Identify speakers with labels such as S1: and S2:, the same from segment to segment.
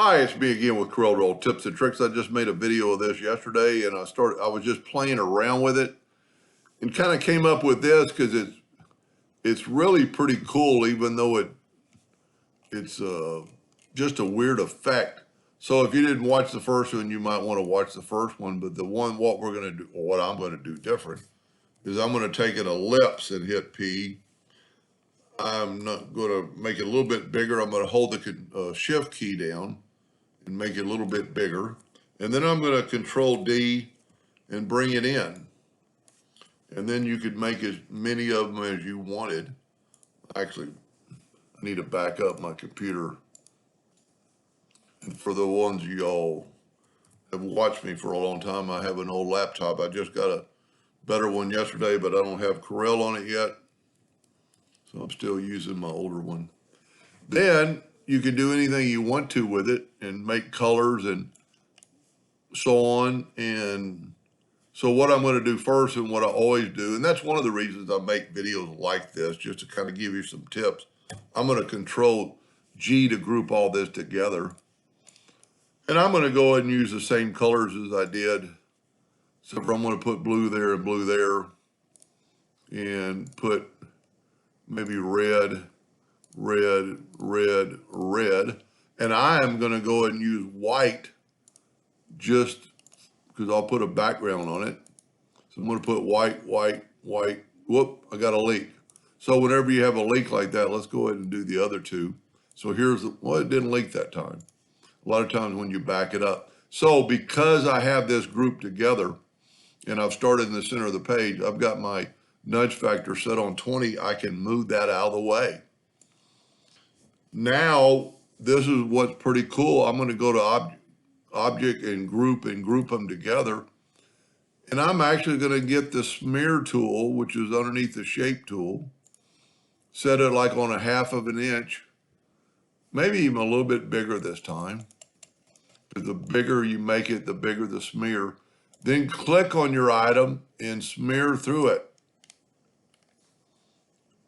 S1: Hi, it's me again with Corel Roll Tips and Tricks. I just made a video of this yesterday, and I was just playing around with it and kind of came up with this because it's really pretty cool, even though it's just a weird effect. So if you didn't watch the first one, you might want to watch the first one. But what we're going to do, or what I'm going to do different, is I'm going to take an ellipse and hit P. I'm not going to make it a little bit bigger. I'm going to hold the Shift key down and make it a little bit bigger. And then I'm going to Control D and bring it in. And then you could make as many of them as you wanted. Actually, I need to back up my computer. And for the ones you all have watched me for a long time, I have an old laptop. I just got a better one yesterday, but I don't have Corel on it yet. So I'm still using my older one. Then you can do anything you want to with it and make colors and so on. And so what I'm going to do first, and what I always do, and that's one of the reasons I make videos like this, just to kind of give you some tips. I'm going to Control G to group all this together. And I'm going to go ahead and use the same colors as I did. So I'm going to put blue there and blue there, and put maybe red, red, red, red. And I am going to go ahead and use white just because I'll put a background on it. So I'm going to put white, white, white. Whoop, I got a leak. So whenever you have a leak like that, let's go ahead and do the other two. So well, it didn't leak that time. A lot of times when you back it up. So because I have this grouped together and I've started in the center of the page, I've got my nudge factor set on 20. I can move that out of the way. Now, this is what's pretty cool. I'm going to go to object and group them together. And I'm actually going to get the smear tool, which is underneath the shape tool, set it like on 1/2 of an inch, maybe even a little bit bigger this time. Because the bigger you make it, the bigger the smear. Then click on your item and smear through it.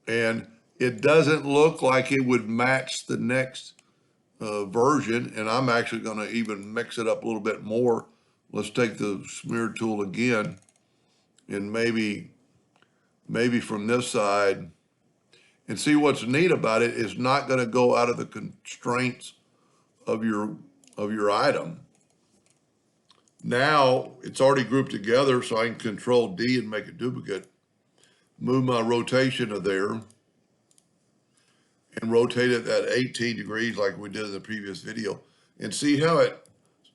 S1: And it doesn't look like it would match the next version. And I'm actually going to even mix it up a little bit more. Let's take the smear tool again, and maybe from this side. And see, what's neat about it is not going to go out of the constraints of your item. Now it's already grouped together, so I can Control D and make a duplicate. Move my rotation to there and rotate it at 18 degrees like we did in the previous video. And see how it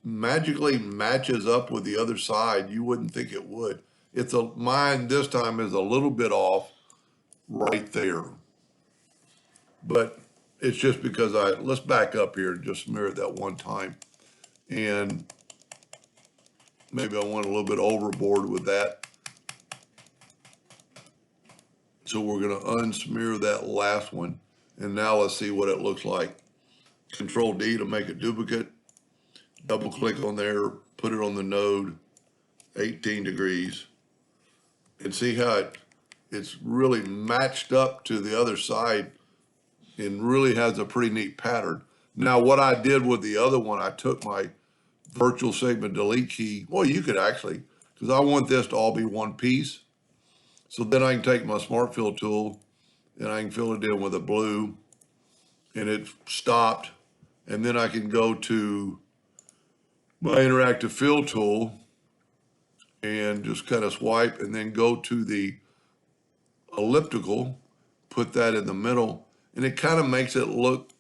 S1: magically matches up with the other side. You wouldn't think it would. Mine this time is a little bit off right there. But it's just because let's back up here and just smear it that one time. And maybe I went a little bit overboard with that. So we're going to unsmear that last one. And now let's see what it looks like. Control D to make a duplicate. Double click on there, put it on the node, 18 degrees. And see how it's really matched up to the other side and really has a pretty neat pattern. Now, what I did with the other one, I took my virtual segment delete key. Well, you could actually, because I want this to all be one piece. So then I can take my smart fill tool and I can fill it in with a blue, and it stopped. And then I can go to my interactive fill tool and just kind of swipe, and then go to the elliptical, put that in the middle, and it kind of makes it look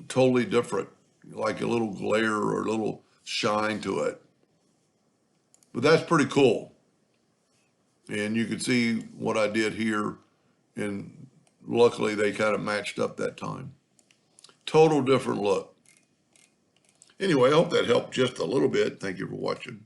S1: totally different, like a little glare or a little shine to it. But that's pretty cool. And you can see what I did here, and luckily they kind of matched up that time. Total different look. Anyway, I hope that helped just a little bit. Thank you for watching.